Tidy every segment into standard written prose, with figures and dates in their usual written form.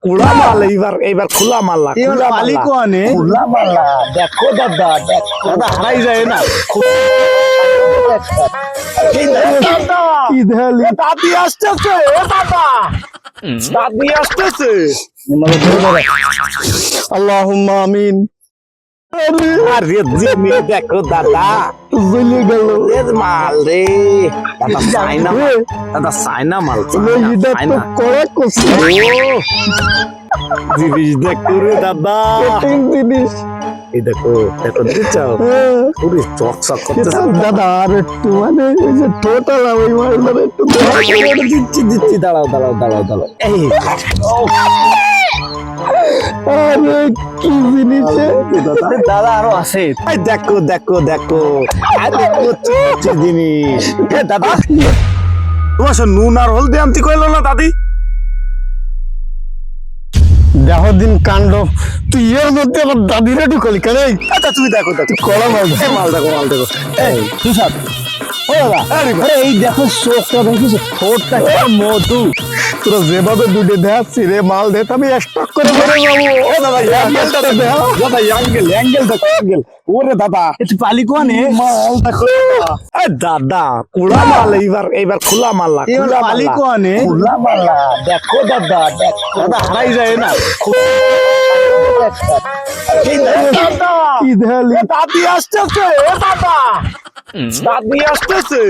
কুড়া মাল এইবার এইবার খোলা মাল্লা এবার পালি কোয়ানে খোলা মাল্লা দেখো দাদা দেখো দাদা হারাই যায় না দাদা কি দেখালি দাদি আসতেছে দাদা দাদি আসতেছে আল্লাহুম্মা আমিন আরে জিমি দেখো দাদা জ্বলে গেল এর মাল রে দাদা সাইনা মাল, দাদা সাইনা মাল এটা তো কড়া কষ্ট জিনিস দেখো রে দাদা কঠিন জিনিস এই দেখো দেখো দিচ্ছাও পুরি চকচক করতেছে দাদা আর একটু মানে ওই যে টোটাল ওই মালটার একটু দিচ্ছি দিচ্ছি দাঁড়াও দাঁড়াও দাঁড়াও দাঁড়াও এই আরে কি জিনিস দাদা আরো আছে এই দেখো দেখো দেখো আর দেখো চিকচি জিনিস এ দাদা তোমার সে নুন আর হলদি আনতে কইলো না দাদি দেহ দিন কাণ্ড তুই এর মধ্যে আবার দাদিরা ঢুকলি কেন আচ্ছা তুমি দেখো দেখো কড়া মাল এই মাল দেখো মাল দেখো এই তুষার ও দাদা আরে এই দেখো চোখটা দেখিস ঠোঁটটা মধু তোরা যেভাবে দুধে দেখাচ্ছি রে মাল দে আমি স্টক করে ধরে যাবো ও দাদা অ্যাঙ্গেলটা দেখো দাদা অ্যাঙ্গেল দেখো অ্যাঙ্গেল ওরে দাদা একটু পালি কোয়ানে মাল দেখো এ দাদা কুড়া মাল এইবার এইবার খোলা মাল্লা এবার খোলা পালি মাল্লা কোয়ানে খোলা মাল্লা দেখো দাদা দেখো দাদা হারাই যায় না দাদা কি দেখালি দাদি আসতেছে দাদা দাদি আসতেছে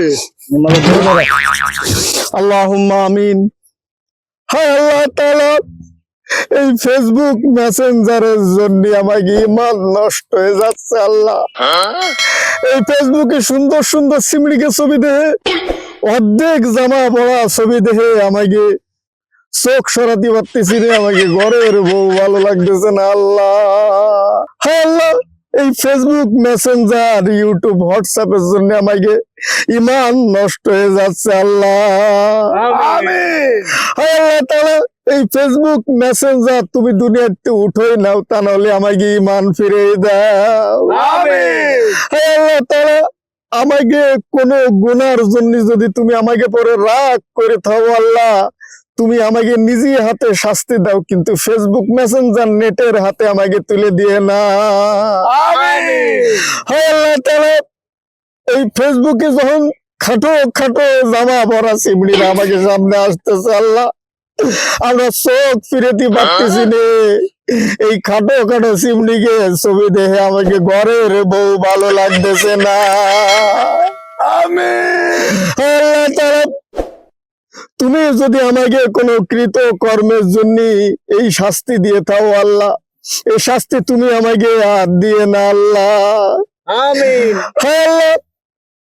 আল্লাহুম্মা আমিন হায় আল্লাহ তাআলা এই ফেসবুক মেসেঞ্জারের জন্য আমাকে ইমান নষ্ট হয়ে যাচ্ছে আল্লাহ এই ফেসবুকে সুন্দর সুন্দর সিমড়িকে ছবি দেখে অর্ধেক জামা পড়া ছবি দেখে আমাকে চোখ সরাতে পারতেছি রে আমাকে ঘরের বউ ভালো লাগতেছে না আল্লাহ হায় আল্লাহ এই ফেসবুক মেসেঞ্জার ইউটিউব হোয়াটসঅ্যাপের জন্য আমাকে ইমান নষ্ট হয়ে যাচ্ছে আল্লাহ আমিন হায় আল্লাহ তাআলা এই ফেসবুক মেসেঞ্জার তুমি দুনিয়াতে উঠোই নাও তা নাহলে আমাকে ইমান ফিরে দাও আমিন হায় আল্লাহ তাআলা আমাকে কোনো গুনার জন্য যদি তুমি আমাকে পরে রাগ করে থাও আল্লাহ তুমি আমাকে নিজে হাতে শাস্তি দাও কিন্তু ফেসবুক মেসেঞ্জার নেটের হাতে আমাকে তুলে দিয়ে না আমিন হায় আল্লাহ তাআলা এই ফেসবুকে যখন খাটো খাটো জামা পরা সিমড়িরা আমাকে সামনে আসতেছে আল্লাহ আমরা চোখ ফিরেতে পারতেছি নে এই খাটো খাটো সিমড়িকে ছবি দেখে আমাকে ঘরের বউ ভালো লাগতেছে না আমিন আল্লাহ তাআলা তুমি যদি আমাকে কোনো কৃত কর্মের জন্য এই শাস্তি দিয়ে থাও আল্লাহ এই শাস্তি তুমি আমাকে আর দিয়ে না আল্লাহ আমিন হ্যাঁ আল্লাহ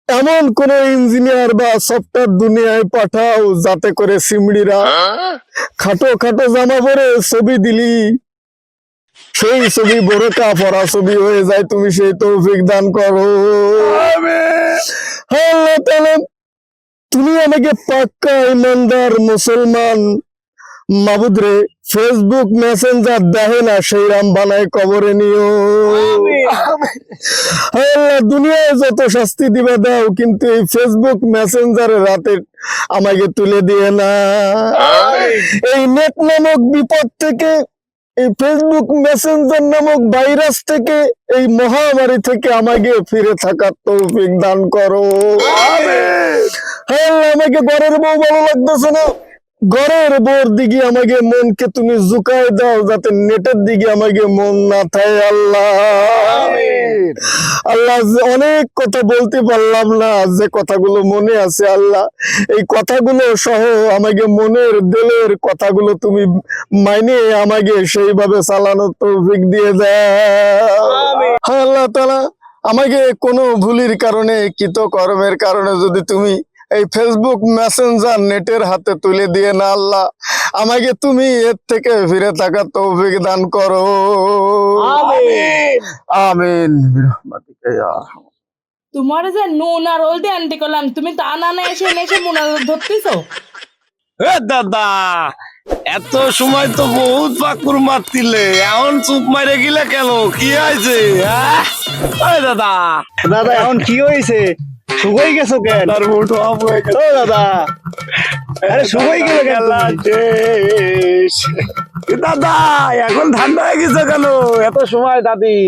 এমন কোন ইঞ্জিনিয়ার বা সফটওয়্যার দুনিয়ায় পাঠাও যাতে করে সিমড়িরা খাটো খাটো জামা পরে ছবি দিলি সেই ছবি বোরকা পরা ছবি হয়ে যায় তুমি সেই তৌফিক দান করো হ্যাঁ আল্লাহ তাআলা তুমি আমাকে পাক্কা ইমানদার মুসলমান মাবুদ রে ফেসবুক মেসেঞ্জার দেখে না সেই রাম বানায় কবরে নিও আল্লাহ দুনিয়ায় যত শাস্তি দিবে দাও কিন্তু এই ফেসবুক মেসেঞ্জারের রাতে আমাকে তুলে দিয়ে না এই নেট নামক বিপদ থেকে এই ফেসবুক মেসেঞ্জার নামক ভাইরাস থেকে এই মহামারী থেকে আমাকে ফিরে থাকার তৌফিক দান করো হ্যাঁ আল্লাহ আমাকে ঘরের বউ ভালো লাগতেছে না ঘরের বউর দিকে আমাকে মনকে তুমি ঝুঁকাই দাও যাতে নেটের দিকে আমাকে মন না থাকে আল্লাহ আল্লাহ অনেক কথা বলতে পারলাম না যে কথাগুলো মনে আছে আল্লাহ এই কথাগুলো সহ আমাকে মনের দিলের কথাগুলো তুমি মাইনে আমাকে সেইভাবে চালানোর তৌফিক দিয়ে দাও হ্যাঁ আল্লাহ তাআলা আমাকে কোনো ভুলের কারণে কৃত কর্মের কারণে যদি তুমি এই ফেসবুক মেসেঞ্জার নেটের হাতে তুলে দিয়ে না আল্লাহ আমাকে তুমি এর থেকে ফিরে থাকার তৌফিক দান করো আমিন তোমার যে নুন আর হলদি আনতে করলাম তুমি তা না না এসে এসে মনে ধরতেছো এ দাদা এত সময় তো বহুত পাকুর মারতিলে এখন চুপ মারে গিলে কেন কি হয়েছে দাদা দাদা এখন কি হয়েছে শুকাই গেছো কেন তার মুঠো ও দাদা আরে সময় গেল কেন খেলা শেষ। এ দাদা এখন ঠান্ডা হয়ে গেছে কেন? এত সময় দাদি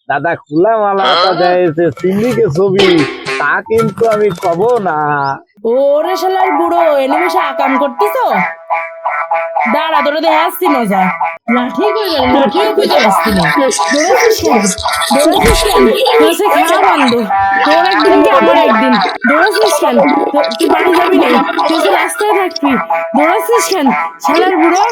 দাদা খোলা মালা দেয় সিন্ডিকে ছবি, তা কিন্তু আমি কব না। ওরে শালার বুড়ো এনিমেশে আকাম করতিস দাঁড়া তোরা দেখে আসছি মজা লাঠি কই গেল লাঠিও খুঁজে আসছি না দৌড়াচ্ছিস কেন তোর সে খাওয়া বন্ধ তোর একদিন কি আমার একদিন দৌড়াচ্ছিস কেন তুই বাড়ি যাবি না তুই তো রাস্তায় থাকবি দৌড়াচ্ছিস কেন শালার বুড়ো